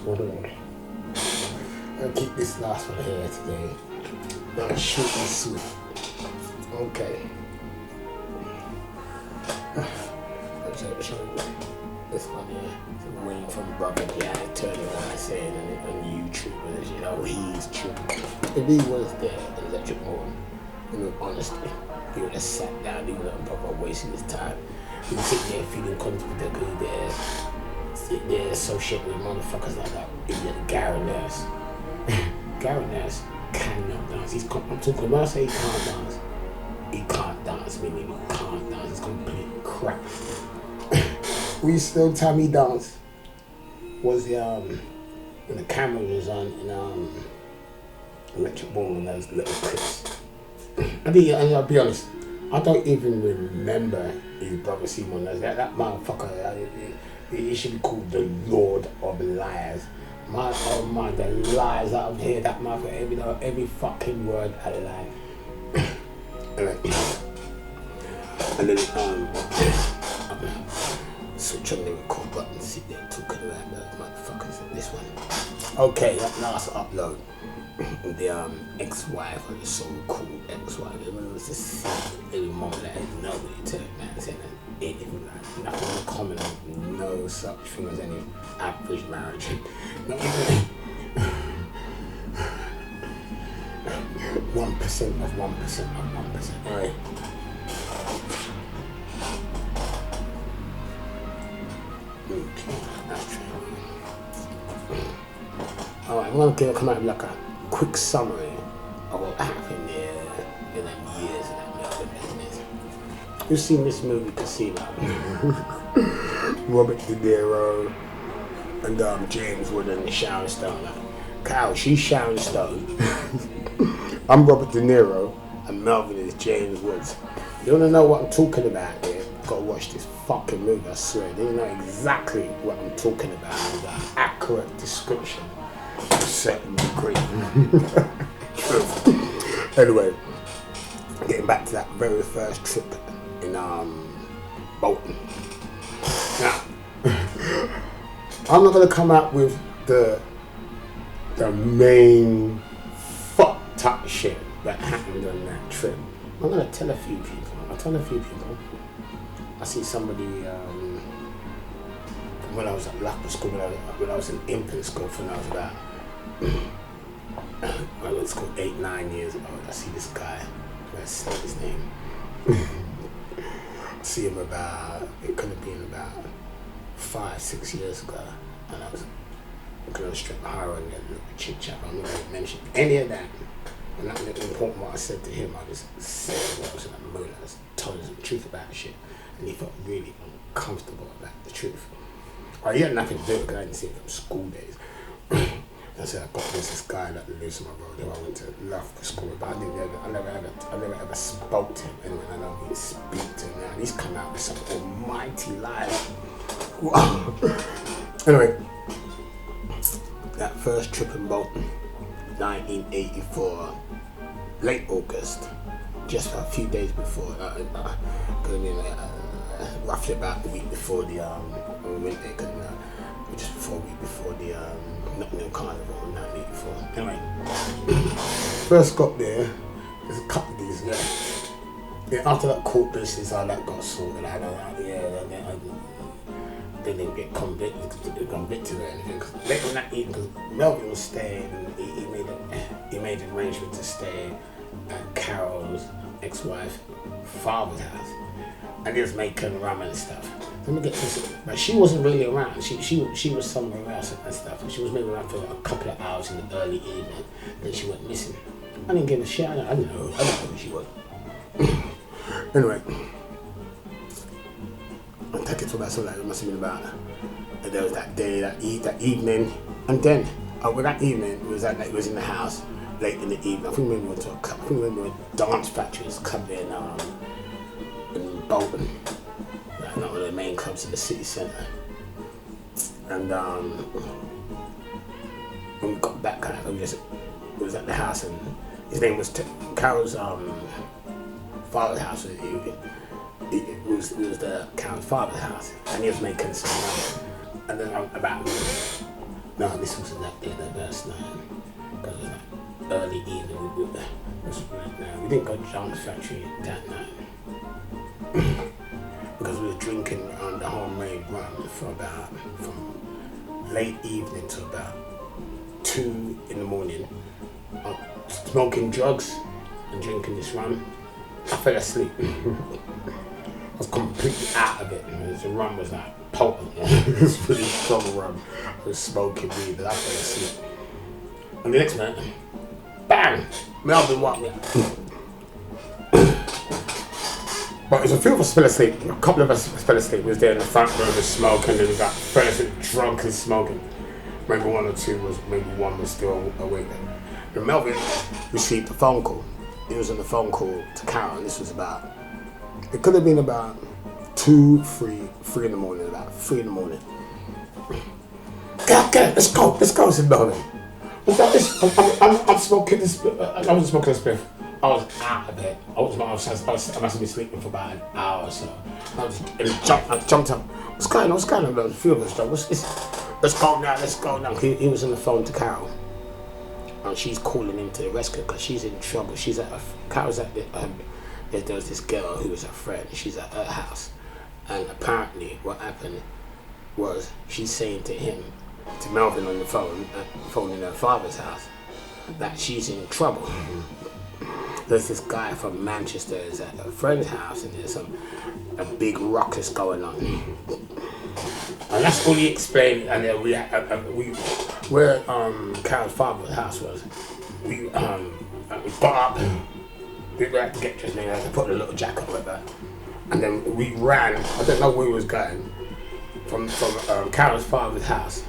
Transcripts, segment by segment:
I'll keep this last one here today. Short and sweet. Okay. This one here, waiting from Brother Jack turning around saying on YouTube, you know, he's true. If he was there, Electric Moon, in all honesty, he would have sat down, he would have probably wasted his time. He would sit there feeling confident, go there, sit there, associate with motherfuckers like that. He's like Gary Nurse. Gary Nurse cannot dance. I'm talking when I say he can't dance, meaning he can't dance. It's complete crap. We still time he danced was the when the camera was on in Electric Ball and those little clips. And I'll be honest, I don't even remember his brother Simon. That motherfucker, he should be called the Lord of Liars. My oh my, the lies out of here, that motherfucker, every fucking word I lie. And then switch on the record button, sit there talking about those motherfuckers in this one. Okay, that last upload, the ex-wife, or the so-called ex-wife, it was just every moment that had nobody to it, man, saying anything like nothing in common, no such thing as any average marriage. Not even 1% of 1% of 1%. Alright. Alright, I'm going to come out with like a quick summary of what happened there in them years in that Melbourne business. You've seen this movie Casino. Robert De Niro and James Wood and Sharon Stone. Carol, she's Sharon Stone. I'm Robert De Niro and Melvin is James Woods. You want to know what I'm talking about here? Gotta watch this fucking movie, I swear. They know exactly what I'm talking about. The accurate description to a certain degree. Anyway, getting back to that very first trip in Bolton. Now, I'm not gonna come out with the main fucked up shit that happened on that trip. I'm gonna tell a few people. I see somebody when I was at Loughborough School, when I was in infant school, when I was about, well, it's called 8-9 years old. I see this guy, let's say his name. I see him about, it could have been about 5-6 years ago, and I was going to strip higher and get a little chit chat. I'm not going to mention any of that. And not important what I said to him. I just said what I was in the mood. I just told him the truth about the shit. And he felt really uncomfortable about the truth. Well, he had nothing to do with it because I didn't see him from school days. I said, I got this guy that lives on my road who I went to Loughborough School with, but I never ever spoke to him. Anyway, I don't really speak to him now. And he's come out with some almighty lies. Anyway, that first trip in Bolton, 1984, late August, just a few days before, roughly about the week before the we went there, just before a week before the Nottingham Carnival in 1984. Anyway, first got there, there's a couple of days there. Yeah, after that court business, all that got sorted out. They didn't get convicted or anything. Cause later on that evening, because Melvin was staying, and he made an arrangement to stay at Carol's ex-wife father's house, and he was making rum and stuff. Let me get this, but she wasn't really around. She was somewhere else and stuff. She was maybe around for a couple of hours in the early evening. Then she went missing. I didn't give a shit. I didn't know who she was. Anyway. I take it to about something like it must have been about. And there was that day, that evening, and then that evening it was in the house late in the evening. I think we went to a club. I think we went to a dance factory's club there in Bolton, like one of the main clubs in the city centre. And when we got back, it was at the house, and his name was Carol's father's house. It was the Carol's father's house, and he was making some money. And then about No, this wasn't that day, the first night. Because it was like early evening. We didn't go to John's factory that night. Because we were drinking on the homemade rum from late evening to about 2 in the morning. Smoking drugs and drinking this rum. I fell asleep. I was completely out of it. The rum was like potent. It was really strong rum. I was smoking weed, but I fell asleep. And the next night, bang! Melvin woke me up. But it was a few of us fell asleep. A couple of us fell asleep. We was there in the front room was smoking, and we got first drunk and smoking. Maybe one or two was, maybe one was still awake. And Melvin received a phone call. He was on the phone call to Carol, and this was about, it could have been about 3 in the morning, about 3 in the morning. Get up, let's go, said Melvin. What's that? I'm smoking this, I wasn't smoking this spliff. I was out of it. I must have been sleeping for about an hour or so. I jumped up. What's going on? A few of us jumped. Let's go now. He was on the phone to Carol. And she's calling him to the rescue because she's in trouble. Carol's at there was this girl who was her friend. She's at her house. And apparently what happened was she's saying to Melvin on the phone in her father's house, that she's in trouble. There's this guy from Manchester is at a friend's house, and there's a big ruckus going on. And that's all he explained. And then where Carol's father's house was, we got up, we had to get dressed, and I put a little jacket on that, and then we ran. I don't know where we was going from Carol's father's house.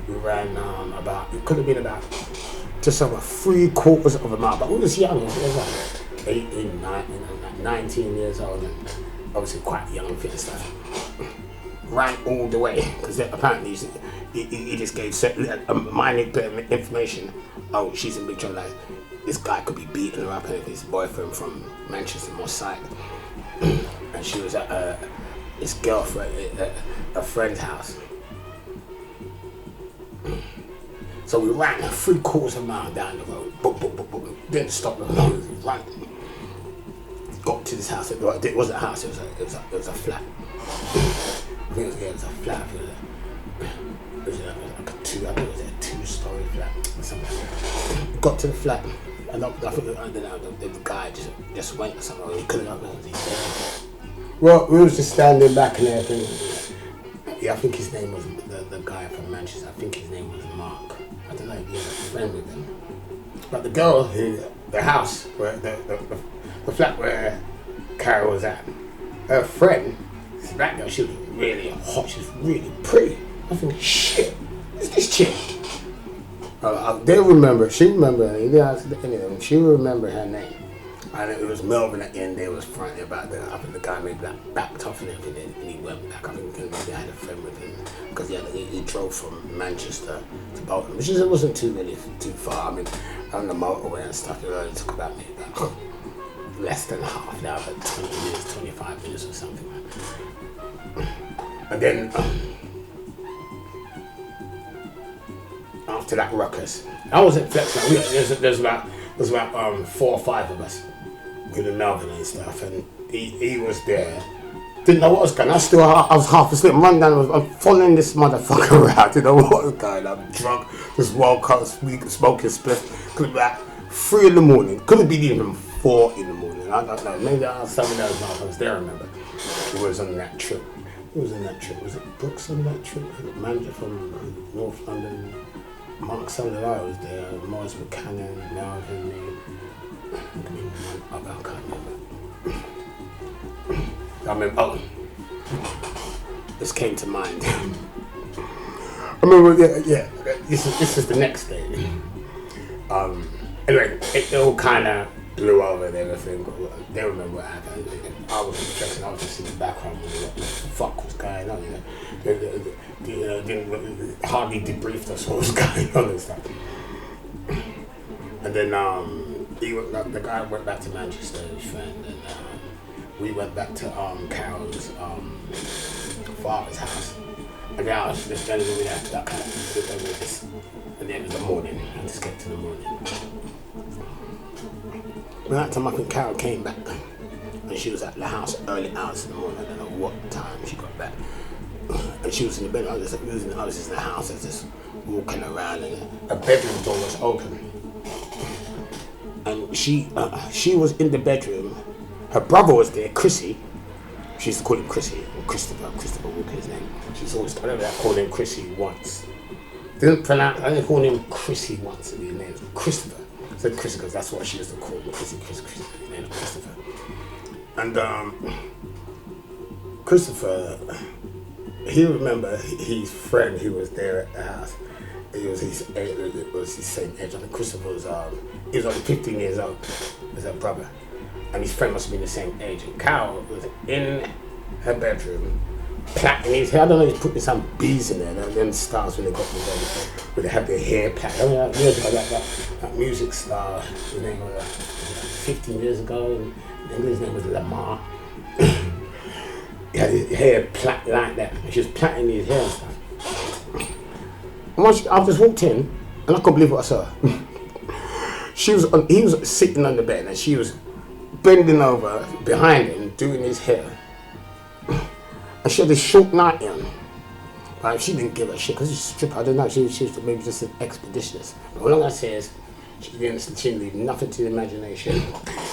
We ran it could have been about just over 3/4 of a mile, but we was young. We was like 18, 19 years old, and obviously quite young and fit and stuff. Ran all the way because apparently he just gave a minor bit of information. Oh, she's in big trouble. Like, this guy could be beating her up, and his boyfriend from Manchester Moss side, and she was at his girlfriend, a friend's house. So we ran 3/4 of a mile down the road. Boom. Didn't stop. Ran. Got to this house. It wasn't a house. It was a flat. I think it was a flat. It was like a 2-story flat or something like that. Got to the flat, and I think the guy just went or something. He couldn't have it. Well, we was just standing back and everything. Yeah, I think his name was the guy from Manchester. I think his name was Mark. I don't know if he was a friend with him. But the girl the house, where the flat where Carol was at, her friend, that girl, she was really hot. She was really pretty. I think, shit, who's this chick? They remember. She remembered. She remembered her name. And it was Melvin at the end. They was friendly about that. I think the guy maybe backed off and everything, and he went back. I think maybe I had a friend with him because he drove from Manchester to Bolton, which wasn't too far. I mean, on the motorway and stuff, it only took about maybe less than half an hour, 20 minutes, 25 minutes or something. And then after that ruckus, I was at Flex. There's about 4 or 5 of us. With Melvin and stuff, and he was there. Didn't know what was going on. I was half asleep. I'm following this motherfucker around. Didn't know what was going on. I'm drunk. Just woke up, smoking spliff. Could be about 3 in the morning. Could have been even 4 in the morning. I don't know. Maybe some of those motherfuckers there remember. He was on that trip. Was it Brooks on that trip? Manager from North London. Mark Sutherland, I was there. Morris Buchanan, Melvin, me. I can't remember. This came to mind. I remember, yeah. This is the next day. Anyway, it all kind of blew over and everything. They remember what happened. I wasn't stressing. I was just in the background. What the fuck was going on? They didn't hardly debriefed us what was going on and stuff. And then the guy went back to Manchester, his friend, and we went back to Carol's father's house. And now it's just going to be that kind of this And then it was the morning. I just get to the morning. By that time, I think Carol came back. And she was at the house early hours in the morning. I don't know what time she got back. And she was in the bed. I was just in the house. I was just walking around, and her bedroom door was open. And she was in the bedroom. Her brother was there, Chrissy. She used to call him Chrissy, or Christopher Walker, his name. She's always, I remember I called him Chrissy once. I didn't call him Chrissy once, and his name was Christopher. I said Chrissy because that's what she used to call him, Chrissy, his name was Christopher. And Christopher, he remember his friend who was there at the house. It was his same age. I think Christopher was he was only 15 years old as her brother, and his friend must have been the same age. And Carol was in her bedroom, plaiting his hair. I don't know if he's putting some beads in there. Them stars when they got to the bed, where they have their hair plaited. I mean, years ago, that music star, his name was 15 years ago, and his name was Lamar. He had his hair plaited like that. She was plaiting his hair and stuff. And once I just walked in, and I couldn't believe what I saw. He was sitting on the bed, and she was bending over behind him, doing his hair. And she had this short nightie on. Right? She didn't give a shit, because she's a stripper. I don't know, she was maybe just an expeditionist. But all I say is, she didn't leave nothing to the imagination.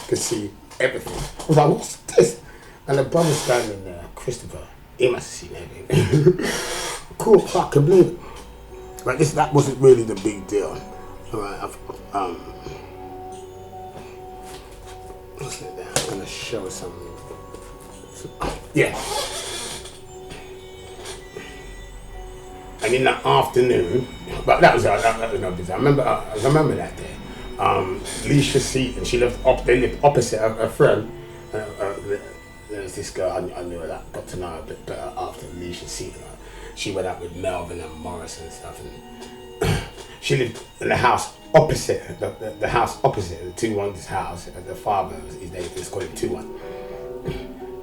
Could see everything. I was like, what's this? And the brother standing there, Christopher, he must have seen everything. Cool, I can believe it. Like that wasn't really the big deal. Alright, I'm gonna show some. Yeah. And in the afternoon, but that was no business. I remember that day. Leisha Seaton, they lived opposite her friend. There was this girl I knew that, got to know her a bit better after Leisha Seaton. She went out with Melvin and Morris and stuff, and she lived in the house opposite, the house opposite, the 2-1's house. The father, his name is called him 2-1.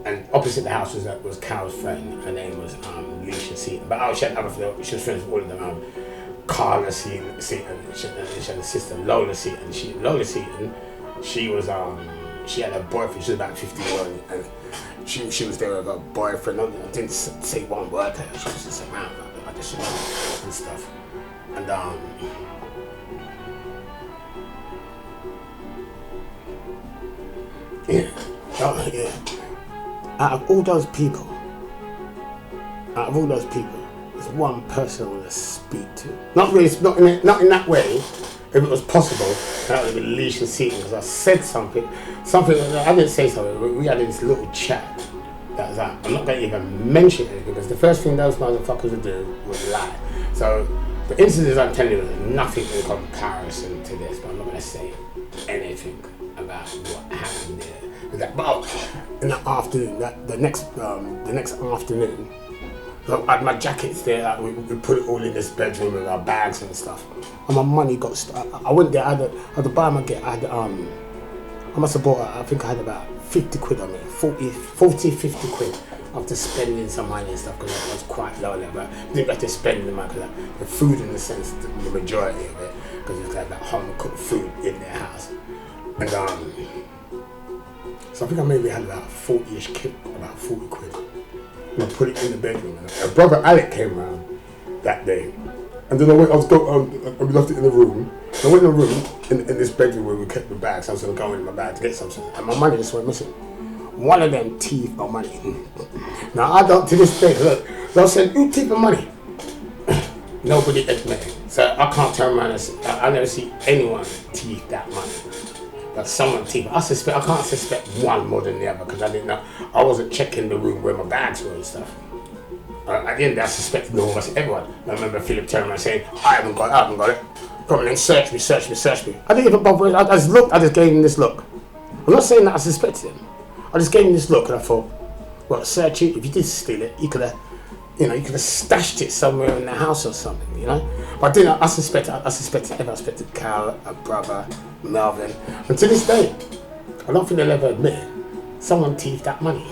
And opposite the house was Carol's friend. Her name was Leisha Seaton. But she had other friends. She was friends with all of them. Carla Seaton. She had a sister, Lola Seaton. Lola Seaton. She was she had a boyfriend. She was about 50 years old, and she was there with her boyfriend. I didn't say one word to her. She was just around like this and stuff. And yeah. Out of all those people, there's one person I want to speak to. Not in that way. If it was possible, that would be Leisha Seaton, because I said something. I didn't say something. We had this little chat. That was that. I'm not going to even mention anything, because the first thing those motherfuckers would do was lie. So the incidents I'm telling you is nothing in comparison to this, but I'm not going to say anything about what happened there. But in the afternoon, the next afternoon, I had my jackets there. We put it all in this bedroom with our bags and stuff. And my money got. I went there. I had to buy my get. I must have bought. I think I had about 50 quid on me. 50 quid after spending some money and stuff, because I was quite low there. But I didn't have to spend the money, because the food, in the sense, the majority of it, because it's like that home cooked food in their house. And so I think I maybe had about 40-ish quid, about 40 quid. And I put it in the bedroom. And her brother Alec came round that day. And then we left it in the room. I went in the room, in this bedroom where we kept the bags. I was going to go in my bag to get something. And my money just went missing. One of them thieved my money. Now I don't, to this day, look, they'll say, who thieved my money? Nobody admitted. So I can't turn around and say, I never see anyone thieve that money. But someone thieved. I can't suspect one more than the other, because I didn't know. I wasn't checking the room where my bags were and stuff. At the end, I suspected almost everyone. I remember Philip turning around saying, I haven't got it. Come on then, search me. I didn't even bother. I just gave him this look. I'm not saying that I suspected him. I just gave him this look, and I thought, well, search it. If you did steal it, you could have stashed it somewhere in the house or something, But I didn't. I suspected Carol, her brother, Melvin. And to this day, I don't think they'll ever admit it. Someone thieved that money.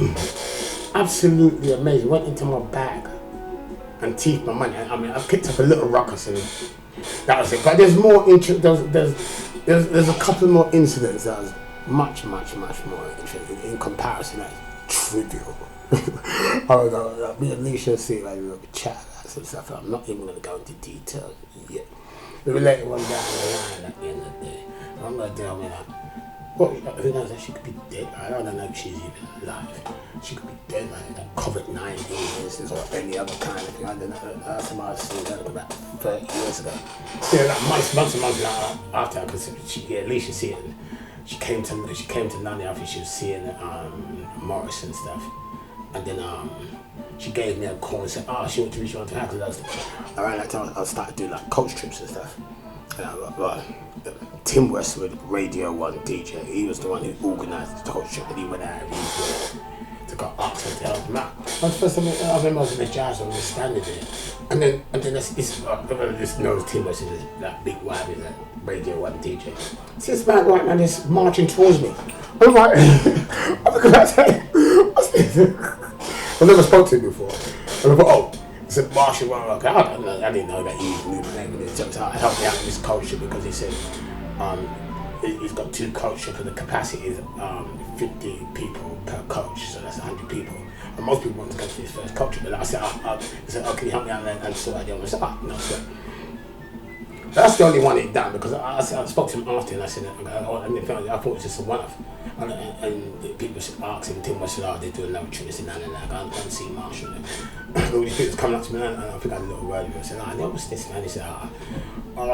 Absolutely amazing. Went into my bag and Teeth My Money. I mean, I picked up a little ruckus and that was it. But there's more there's a couple more incidents that was much more interesting in comparison. That's trivial. I was like, me and Alicia see like a little chat that sort of stuff. I'm not even going to go into details yet. We will let it one down the line at the end of the day. I'm going to tell me that. Well, who knows? She could be dead. I don't know if she's even alive. She could be dead, like COVID-19 instance or any other kind of thing. I don't know. Last time I seen her about 30 years ago. Yeah, like months and months after, because Alicia see it. She came to London after she was seeing Morris and stuff, and then she gave me a call and said, she went to reach out to her because around that time I started doing like coach trips and stuff. Tim Westwood, Radio 1 DJ, he was the one who organised the coach trip, and he went out and to go Oxford to help him out. That's the first time I remember I was in the jazz, I was standing there, and then this knows Tim Westwood is that big wide is that Radio 1 DJ. See this man right now is marching towards me. I'm like, what's this? I've never spoke to him before. And I thought, he said, Marshall, I didn't know that he was moving over there. So I helped me out with this culture because he said he's got 2 coaches and the capacity is 50 people per coach, so that's 100 people. And most people want to go to his first culture, but I said, can you help me out there? And so I did. I said, no, sir. That's the only one he'd done because I spoke to him after and I said, I thought it was just a one-off. And people asked him, Tim Westwood, they do another trip. He said, no, I can't see Marshall. All these people coming up to me and I think I had a little word with him. I said, no, what's this, man? He said, I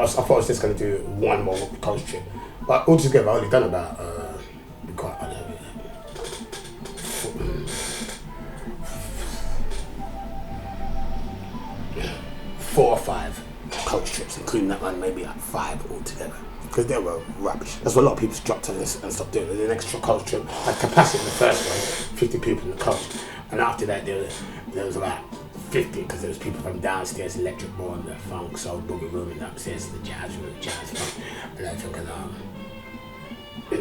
thought I was just going to do one more coach trip. But altogether, I've only done about, be quite honest, 4 or 5 coach trips, including that one, maybe like 5 altogether. Because they were rubbish. That's what a lot of people dropped on this and stopped doing. There's an extra coach trip. Had capacity in the first one, 50 people in the coach. And after that, there was about 50 because there was people from downstairs, Electric Ball, the funk, soul, boogie room, and upstairs, the jazz room, jazz funk. And I took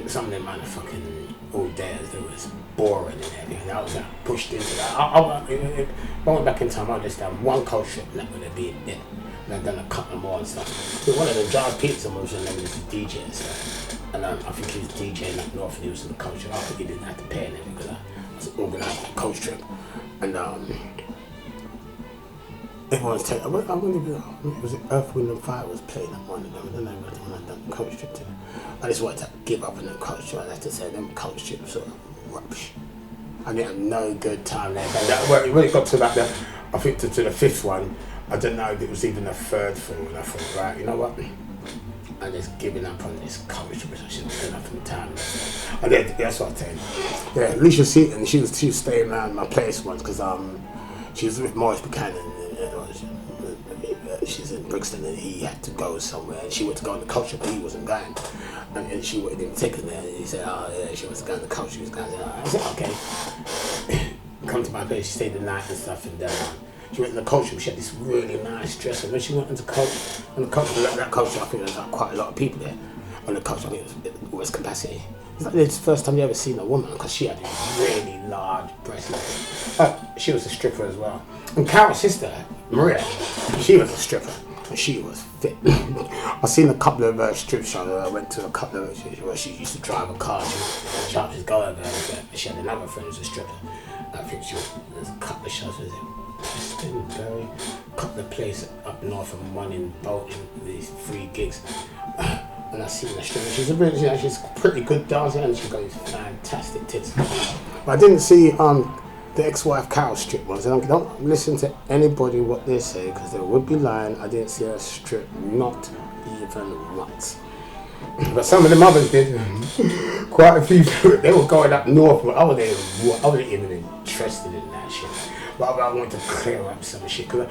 some of them man fucking all day as it was boring and everything. I was pushed into that. I went back in time, I just done 1 coach trip and that would have been it. And I've done a couple more and stuff. So one of them, Giles Peterson, was in there with the DJ and stuff. And I think he was DJing up north and he was in the coach trip. I think he didn't have to pay anything because I was organising a coach trip. And everyone's telling, I wonder, was it Earth, Wind and Fire was playing at one of them? I don't know when I done the coach trip to them. I just wanted to give up on the coach trip. I have to say, them coach trips were rubbish. I didn't have no good time there. But when it got to about I think to the 5th one, I don't know if it was even the 3rd film, and I thought, right, you know what? I'm just giving up on this coach trip. I should have done up from time. And then, that's what I'm saying. Yeah, Alicia Seaton, she was staying around my place once because she was with Maurice Buchanan. She's in Brixton and he had to go somewhere and she went to go on the culture but he wasn't going and she didn't take her there and he said she wants to go on the culture, she was going there. I said okay. Come to my place, she stayed the night and stuff and she went in the culture, she had this really nice dress and when she went into culture, and the culture, that culture I think there was like quite a lot of people there on the culture. I think it was capacity. It's like the first time you ever seen a woman because she had these really large breasts. She was a stripper as well. And Carol's sister, Maria, she was a stripper and she was fit. I've seen a couple of strip shows. I went to a couple of where she used to drive a car. She would just go over there. She had another friend who was a stripper. I think there's a couple of shows. Was it Prestonbury? A couple of places up north and one in Bolton. These 3 gigs. And I seen her stripper. She's a pretty good dancer and she's got these fantastic tits. But I didn't see the ex-wife Carol strip ones. And don't listen to anybody what they say because they would be lying. I didn't see her strip, not even once. But some of the mothers did. Quite a few. They were going up north, but I wasn't even interested in that shit. But I wanted to clear up some shit because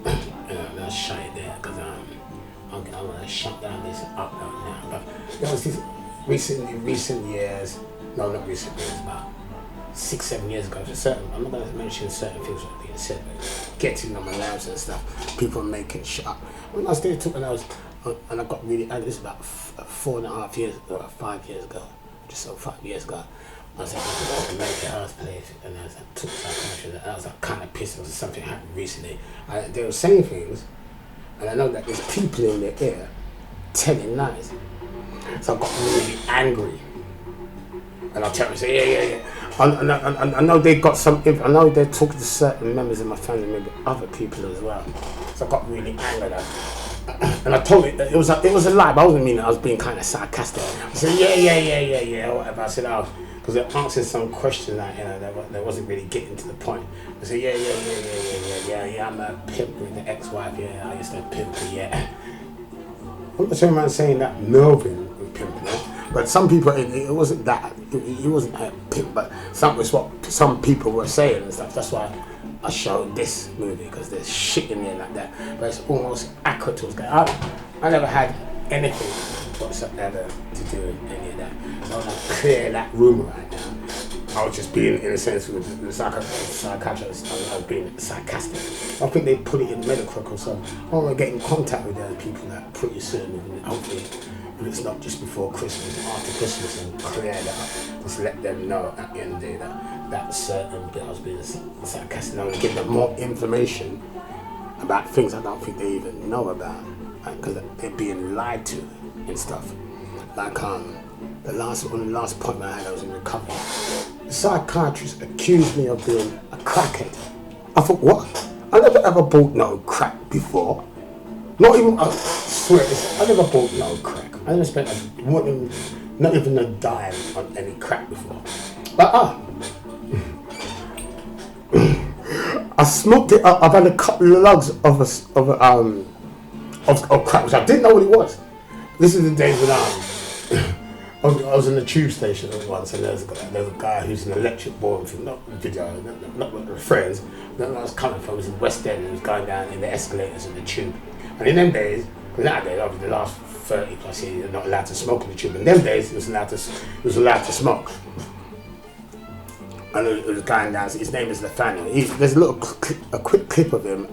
I'll shut it there because I'm gonna shut down this up now. But there was this recent years. No, not recent years, about 6-7 years ago, I'm not going to mention certain things that are being said, but getting on my nerves and stuff, people making shit up. When I started talking, and I got really, and this was about 4.5 years, or 5 years ago, just so 5 years ago, I was like, I forgot to make the house place, and I was like, took psychiatrist. I was like, kind of pissed because something happened recently. They were saying things, and I know that there's people in their ear telling lies. So I got really angry. And I'll tell them, say, yeah. I know they got some, I know they're talking to certain members of my family, maybe other people as well. So I got really angry. And I told it that it was a lie, but I wasn't meaning I was being kind of sarcastic. I said, yeah, whatever. I said, because they're answering some question that, that wasn't really getting to the point. I said, yeah, I'm a pimp with the ex-wife, I used to pimp her, yeah. I'm not saying saying that Melvin was pimping her, but some people, it wasn't that, it wasn't a pimp, but was what some people were saying and stuff. That's why I showed this movie, because there's shit in there like that, but it's almost accurate to what's going on. I never had anything whatsoever to do with any of that. So I want to clear that room right now. I was just being, in a sense, with the psychiatrist, I was being sarcastic. I think they put it in medical records, so I want to get in contact with those people that pretty soon, and hopefully, if it's not just before Christmas, after Christmas, and clear that up. Just let them know at the end of the day that certain bit I was being sarcastic. I want to give them more information about things I don't think they even know about, because they're being lied to and stuff. Like the last point I had, I was in recovery. The psychiatrist accused me of being a crackhead. I thought, what? I never ever bought no crack before. Not even, I swear this, I never bought no crack. I never spent not even a dime on any crack before. But I smoked it up. I've had a couple of lugs of crack, which I didn't know what it was. This is the days when I was in the tube station once, and there's a guy who's an electric boy from not with friends. That I was coming from, was in West End, and he was going down in the escalators in the tube. And in them days, because nowadays, over the last 30 plus years, you're not allowed to smoke in the tube. In them days, it was allowed to smoke. And it was going down. His name is Nathaniel. There's a quick clip of him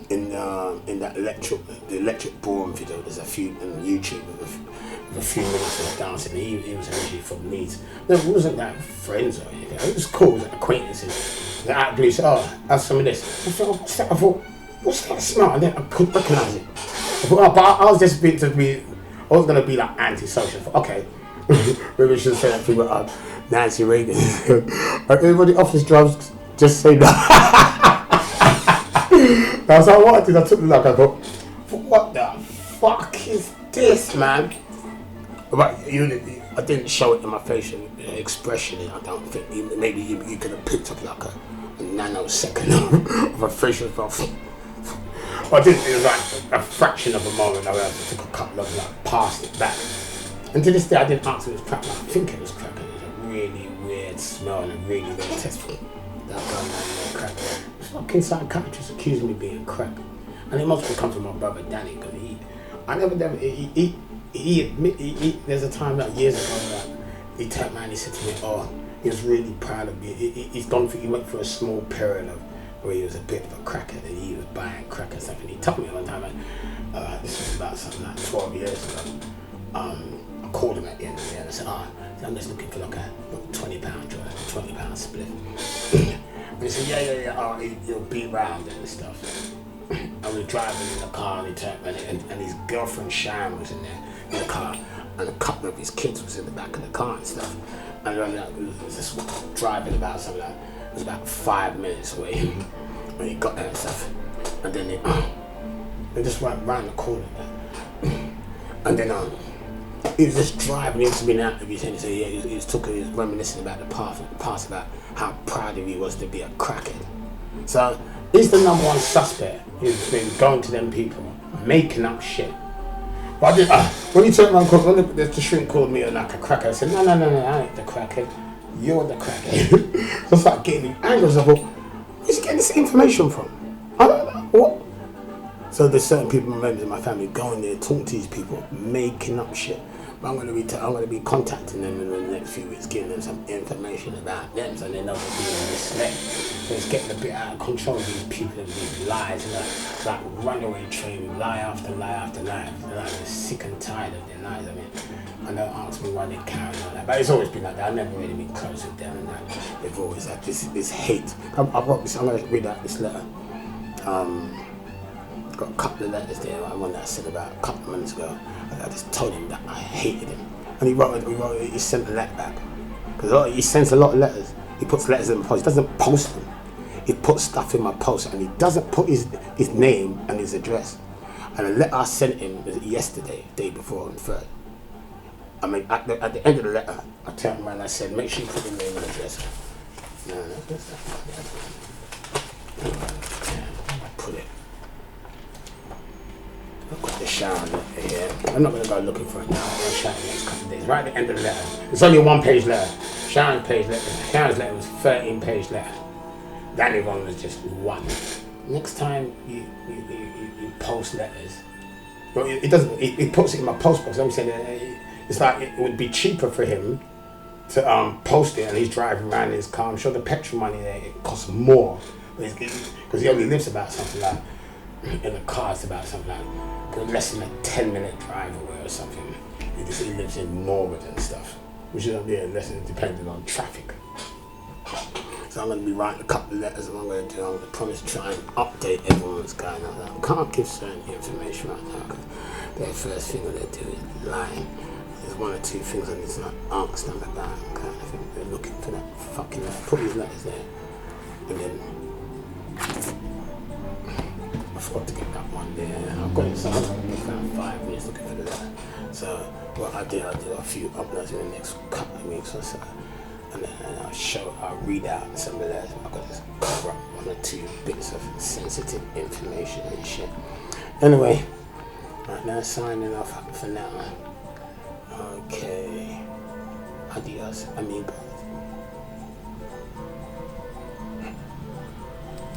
in that electric ballroom video. There's a few on YouTube with a few minutes of dancing. He was actually from Leeds. No, it wasn't that friends or anything. It was cool. It was acquaintances. The out blue said, have some of this. I thought, what's that smell? And then I couldn't recognise it. I thought, but I was just I was going to be like anti-social. I thought, okay, maybe we should say that thing about Nancy Reagan. Everybody office drugs, just say that. That's how I wanted. I took the look. I thought, what the fuck is this, man? But I didn't show it in my facial expression. I don't think. Maybe you could have picked up like a nanosecond of a facial expression. I didn't. It was like a fraction of a moment. I took a couple of passed it back. And to this day, I didn't answer it was crack. I think it was crack. It was a really weird smell and a really weird taste. That guy crack. The fucking psychiatrist accused me of being crack, and it must have come from my brother Danny, because there's a time like years ago that he turned around and he said to me, he was really proud of me. He went through a small period of where he was a bit of a cracker, and he was buying crack and stuff. And he told me one time, this was about something like 12 years ago. I called him at the end of the day and I said, I'm just looking for like a £20 joint, £20 split. And he said, yeah, he'll be round and stuff. I was driving in the car, and he turned and his girlfriend Sharon was in there in the car, and a couple of his kids was in the back of the car and stuff. And I was just driving about something like, it was about 5 minutes away when he got there and stuff. And then they just went round the corner there. And then he was just driving into me now. He was reminiscing about the past about how proud he was to be a crackhead. So he's the number one suspect. He's been going to them people, making up shit. But when he turned around, when the shrink called me like a crackhead, I said, no, I ain't the crackhead. You're the crackhead. So I started getting angry. I thought, where's he getting this information from? I don't know. What? So there's certain people, members of my family, going there, talking to these people, making up shit. But I'm gonna be contacting them in the next few weeks, giving them some information about them, so they know they're being misled. So it's getting a bit out of control. These people and these lies, you know, like runaway train, lie after lie after lie. And I'm just sick and tired of their lies. I mean, and they'll ask me why they carry on that, but it's always been like that. I've never really been close with them, and that they've always had this hate. I'm gonna read out this letter. Got a couple of letters there. One that I said about a couple of minutes ago. I just told him that I hated him, and he sent a letter back, because he sends a lot of letters. He puts letters in the post. He doesn't post them. He puts stuff in my post, and he doesn't put his name and his address. And the letter I sent him was yesterday, day before, on 3rd. I mean, at the end of the letter, I turned him around and I said, make sure you put your name and address. No, put it. I've got the shower letter here. I'm not going to go looking for it now. I'm going to shower the next couple of days. Right at the end of the letter. It's only a 1-page letter. Sharon's letter was 13-page letter. Danny one was just 1. Next time you post letters, well, it doesn't. He puts it in my post box. I'm saying it's like it would be cheaper for him to post it, and he's driving around in his car. I'm sure the petrol money there it costs more because he only lives about something like in the car. It's about something like less than a 10-minute drive away or something. He lives in Norwood and stuff, which is less than depending on traffic. So I'm going to be writing a couple of letters, and I'm going to promise to try and update everyone what's going on. I can't give certain information right now because the first thing that they do is lying. There's 1 or 2 things I need to ask them about. Okay? I think they're looking for that fucking letter. Put these letters there, and then I forgot to get that one there. I've got it, so I'm going to be around 5 minutes looking for the letter. So what I do a few uploads in the next couple of weeks or so. And then I'll read out some of that. I've got to cover up 1 or 2 bits of sensitive information and shit. Anyway, right now signing off for now. Okay. Adios, amigo.